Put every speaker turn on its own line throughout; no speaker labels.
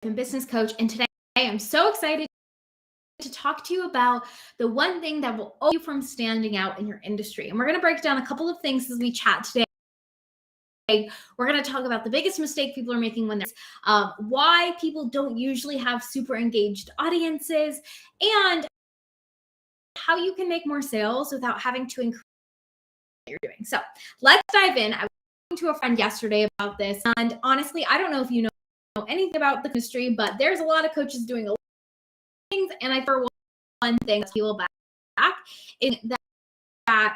and business coach. And today I'm so excited to talk to you about the one thing that will keep you from standing out in your industry. And we're going to break down a couple of things as we chat today. We're going to talk about the biggest mistake people are making when they're why people don't usually have super engaged audiences, and how you can make more sales without having to increase what you're doing. So let's dive in. I was talking to a friend yesterday about this, and honestly, I don't know if you know anything about the industry, but there's a lot of coaches doing a lot of things, and I for one thing that's people back is that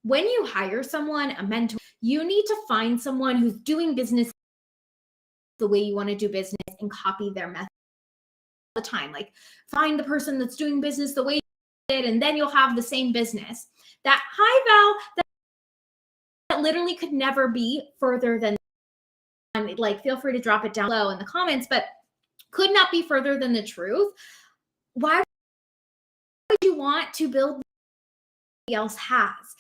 when you hire someone, a mentor, you need to find someone who's doing business the way you want to do business and copy their method all the time. Like, find the person that's doing business the way you did, and then you'll have the same business. That high val that literally could never be further than, like, feel free to drop it down below in the comments, but could not be further than the truth. Why would you want to build what somebody else has?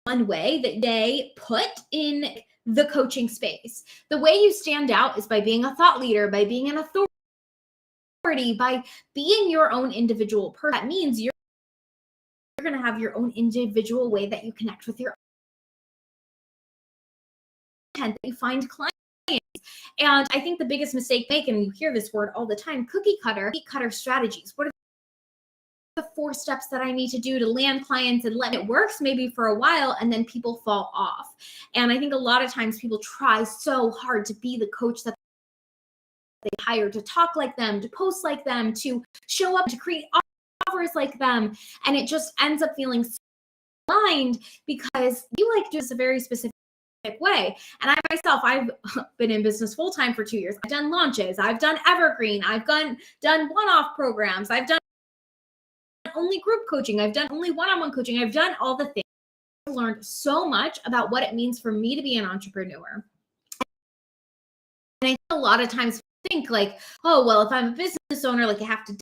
One way that they put in the coaching space. The way you stand out is by being a thought leader, by being an authority, by being your own individual person. That means you're going to have your own individual way that you connect with your content, that you find clients. And I think the biggest mistake they make, and you hear this word all the time, cookie cutter strategies. What are the 4 steps that I need to do to land clients and let it works maybe for a while, and then people fall off. And I think a lot of times people try so hard to be the coach that they hire, to talk like them, to post like them, to show up, to create offers like them. And it just ends up feeling blind because you like do this a very specific way. And I myself, I've been in business full-time for 2 years. I've done launches, I've done evergreen, I've done one-off programs, I've done only group coaching, I've done only one-on-one coaching, I've done all the things. I've learned so much about what it means for me to be an entrepreneur. And I think a lot of times think like, oh, well, if I'm a business owner, like I have to do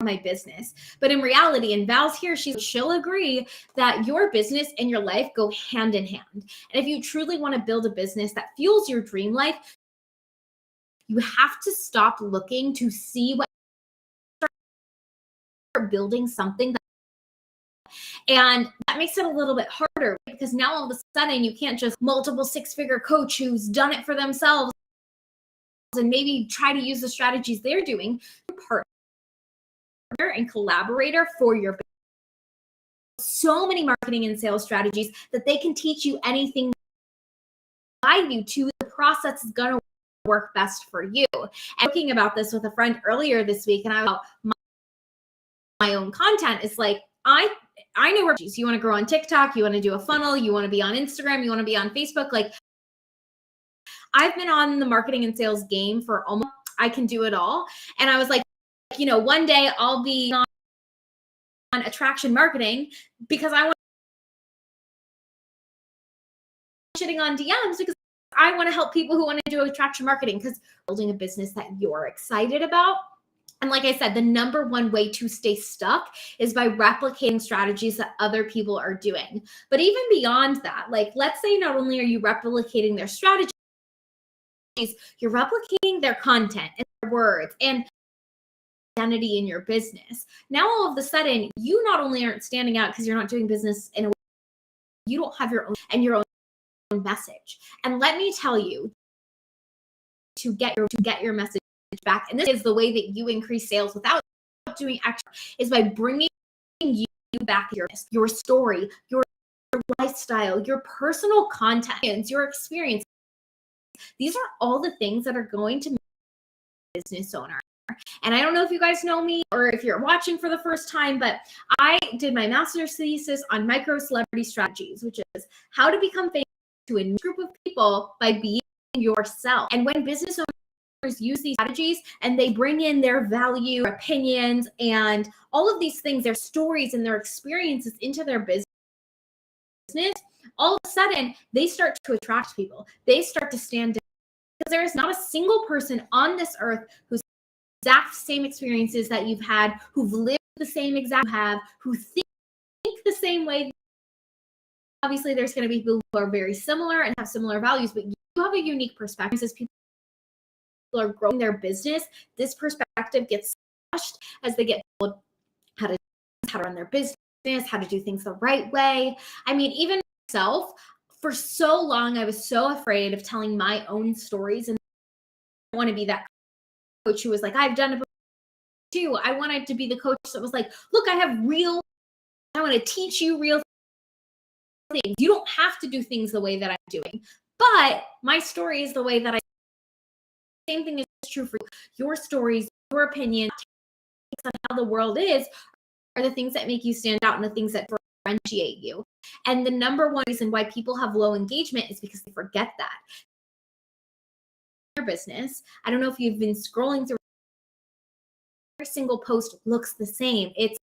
my business. But in reality, and Val's here, she'll agree that your business and your life go hand in hand. And if you truly want to build a business that fuels your dream life, you have to stop looking to see what building something and that makes it a little bit harder, because now all of a sudden you can't just multiple 6-figure coach who's done it for themselves and maybe try to use the strategies they're doing. Partner and collaborator for your business. So many marketing and sales strategies that they can teach you anything, guide you to the process is going to work best for you. And talking about this with a friend earlier this week, and I was my own content is like, I know where you want to grow on TikTok, you want to do a funnel, you want to be on Instagram, you want to be on Facebook. Like, I've been on the marketing and sales game for almost, I can do it all. And I was like, one day I'll be on attraction marketing because I want shitting on DMs because I want to help people who want to do attraction marketing, because building a business that you're excited about. And like I said, the number one way to stay stuck is by replicating strategies that other people are doing. But even beyond that, like, let's say not only are you replicating their strategies, you're replicating their content and their words and identity in your business. Now, all of a sudden, you not only aren't standing out because you're not doing business in a way, you don't have your own message. And let me tell you, to get your message back, and this is the way that you increase sales without doing extra, is by bringing you back your story, your lifestyle, your personal content, your experience. These are all the things that are going to make a business owner. And I don't know if you guys know me or if you're watching for the first time, but I did my master's thesis on micro celebrity strategies, which is how to become famous to a new group of people by being yourself. And when business owners use these strategies and they bring in their value, opinions, and all of these things, their stories and their experiences into their business, all of a sudden they start to attract people. They start to stand out, because there is not a single person on this earth who's exact same experiences that you've had, who've lived the same exact you have, who think the same way. Obviously, there's going to be people who are very similar and have similar values, but you have a unique perspective as people are growing their business, this perspective gets squashed as they get told how to run their business, how to do things the right way. I mean, even myself, for so long, I was so afraid of telling my own stories, and I want to be that coach who was like, I've done it too. I wanted to be the coach that was like, look, I want to teach you real things. You don't have to do things the way that I'm doing, but my story is the way that I. Same thing is true for you. Your stories, your opinion on how the world is are the things that make you stand out and the things that differentiate you. And the number one reason why people have low engagement is because they forget that. Your business, I don't know if you've been scrolling through, every single post looks the same. It's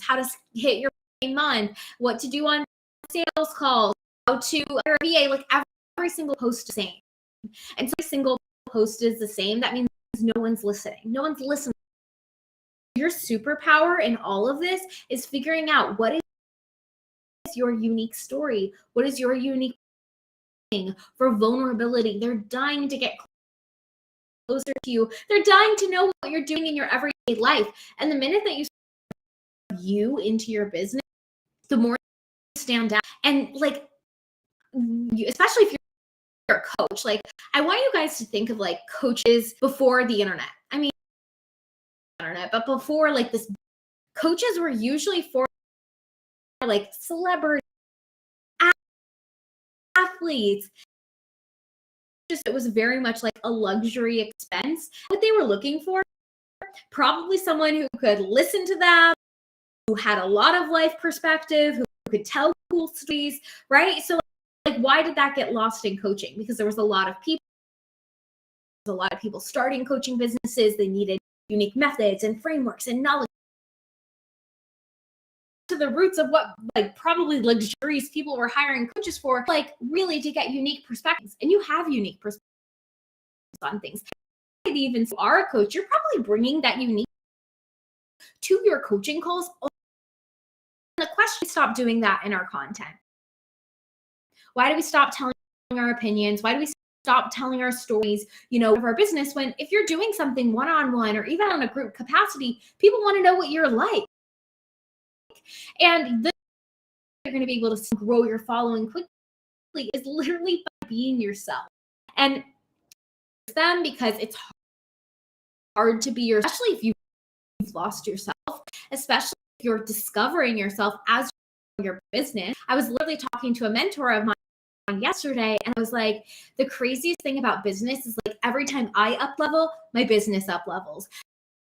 how to hit your month, what to do on sales calls, how to hire a VA, like every single post is the same. And so every single post is the same. That means no one's listening. No one's listening. Your superpower in all of this is figuring out what is your unique story. What is your unique thing for vulnerability? They're dying to get closer to you. They're dying to know what you're doing in your everyday life. And the minute that you into your business, the more you stand out. And like, especially if you're a coach, like I want you guys to think of like coaches before the internet. I mean, internet, but before like this, coaches were usually for like celebrity athletes. Just it was very much like a luxury expense. What they were looking for, probably someone who could listen to them, who had a lot of life perspective, who could tell cool stories, right? So like why did that get lost in coaching? Because there was a lot of people starting coaching businesses. They needed unique methods and frameworks and knowledge to the roots of what like probably luxurious people were hiring coaches for, like really to get unique perspectives. And you have unique perspectives on things. Even if you are a coach, you're probably bringing that unique to your coaching calls. The question, stop doing that in our content. Why do we stop telling our opinions? Why do we stop telling our stories, of our business, when if you're doing something one-on-one or even on a group capacity, people want to know what you're like. And you're going to be able to grow your following quickly is literally by being yourself. And them, because it's hard to be yourself, especially if you've lost yourself, especially if you're discovering yourself as your business. I was literally talking to a mentor of mine yesterday, and I was like, the craziest thing about business is like every time I up level, my business up levels.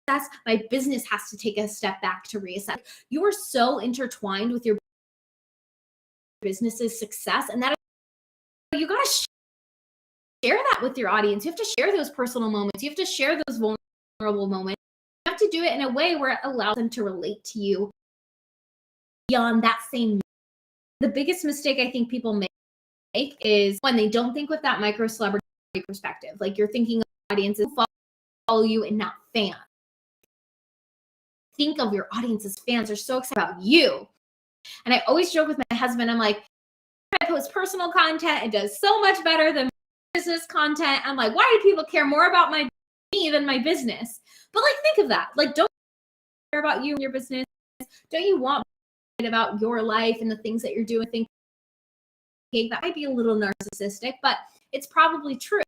That's my business has to take a step back to reassess. You are so intertwined with your business's success, and that you got to share that with your audience. You have to share those personal moments. You have to share those vulnerable moments. You have to do it in a way where it allows them to relate to you beyond that same. The biggest mistake I think people make is when they don't think with that micro celebrity perspective. Like you're thinking of audiences follow you and not fans. Think of your audience as fans. They're so excited about you. And I always joke with my husband, I'm like, I post personal content. It does so much better than business content. I'm like, why do people care more about me than my business? But like, think of that. Like, don't care about you and your business. Don't you want about your life and the things that you're doing? Think that might be a little narcissistic, but it's probably true.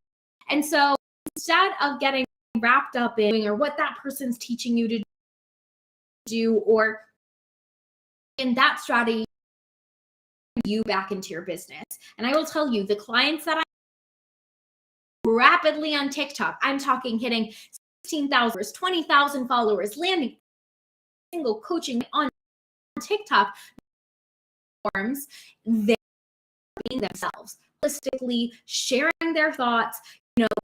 And so instead of getting wrapped up in or what that person's teaching you to do, or in that strategy, you back into your business. And I will tell you, the clients that I rapidly on TikTok, I'm talking hitting 16,000, 20,000 followers, landing single coaching on TikTok forms, they're being themselves, holistically sharing their thoughts.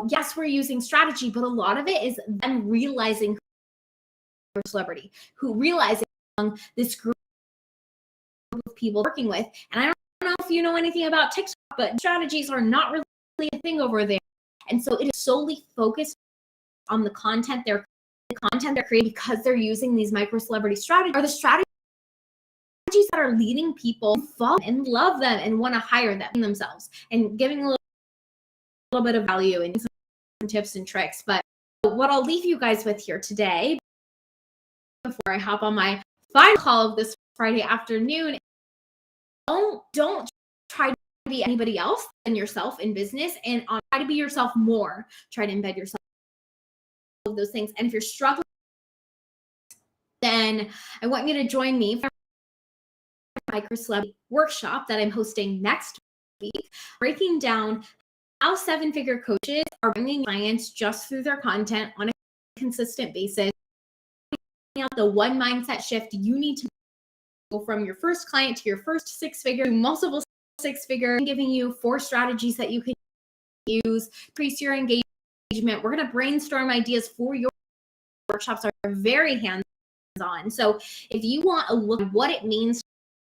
Yes, we're using strategy, but a lot of it is them realizing who celebrity, who realizing this group of people working with. And I don't know if you know anything about TikTok, but strategies are not really a thing over there. And so it is solely focused on the content they're creating, because they're using these micro celebrity strategies, are the strategies that are leading people to follow and love them and want to hire them themselves, and giving a little bit of value and tips and tricks. But what I'll leave you guys with here today, before I hop on my final call of this Friday afternoon, don't try to be anybody else than yourself in business, and try to be yourself more. Try to embed yourself in all of those things. And if you're struggling, then I want you to join me for my microceleb workshop that I'm hosting next week, breaking down how 7-figure coaches are bringing clients just through their content on a consistent basis. Out the one mindset shift you need to go from your first client to your first 6-figure to multiple 6-figure, giving you 4 strategies that you can use, increase your engagement. We're going to brainstorm ideas for your workshops. Are very hands-on. So if you want a look at what it means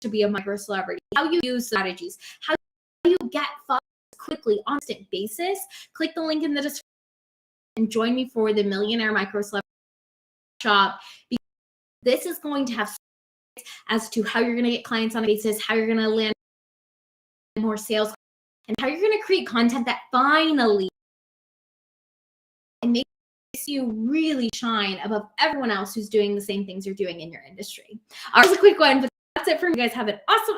to be a micro celebrity, how you use strategies, how you get followers quickly on a constant basis, click the link in the description and join me for the Millionaire Micro Celebrity Workshop. This is going to have as to how you're going to get clients on a basis, how you're going to land more sales, and how you're going to create content that finally makes you really shine above everyone else who's doing the same things you're doing in your industry. All right, just a quick one, but that's it for you guys. Have an awesome